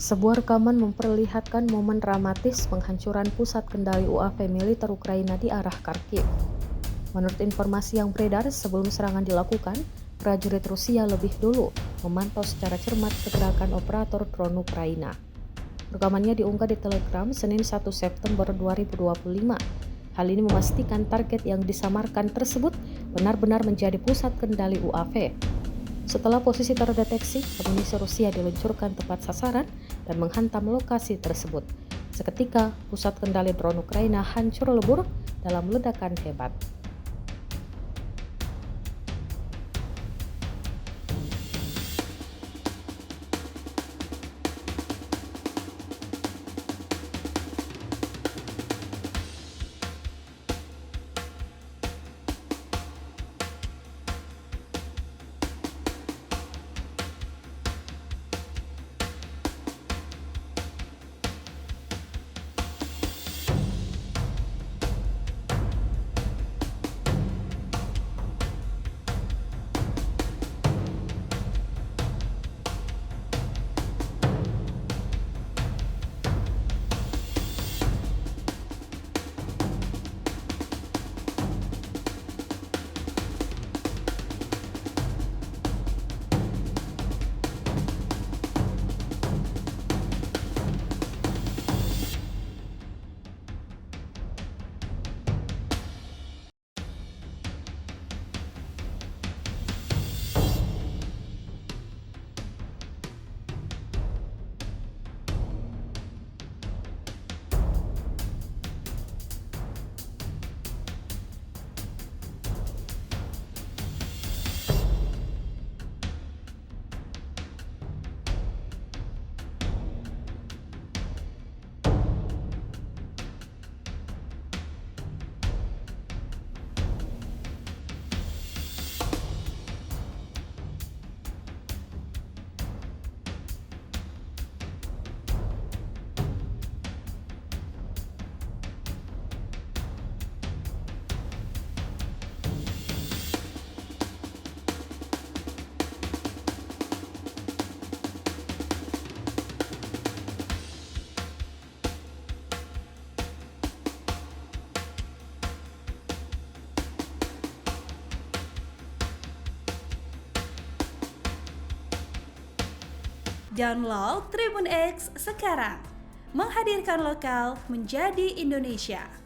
Sebuah rekaman memperlihatkan momen dramatis penghancuran pusat kendali UAV militer Ukraina di arah Kharkiv. Menurut informasi yang beredar, sebelum serangan dilakukan, prajurit Rusia lebih dulu memantau secara cermat pergerakan operator drone Ukraina. Rekamannya diunggah di Telegram Senin 1 September 2025. Hal ini memastikan target yang disamarkan tersebut benar-benar menjadi pusat kendali UAV. Setelah posisi terdeteksi, amunisi Rusia diluncurkan tepat sasaran dan menghantam lokasi tersebut. Seketika, pusat kendali drone Ukraina hancur lebur dalam ledakan hebat. Download Tribun X sekarang, menghadirkan lokal menjadi Indonesia.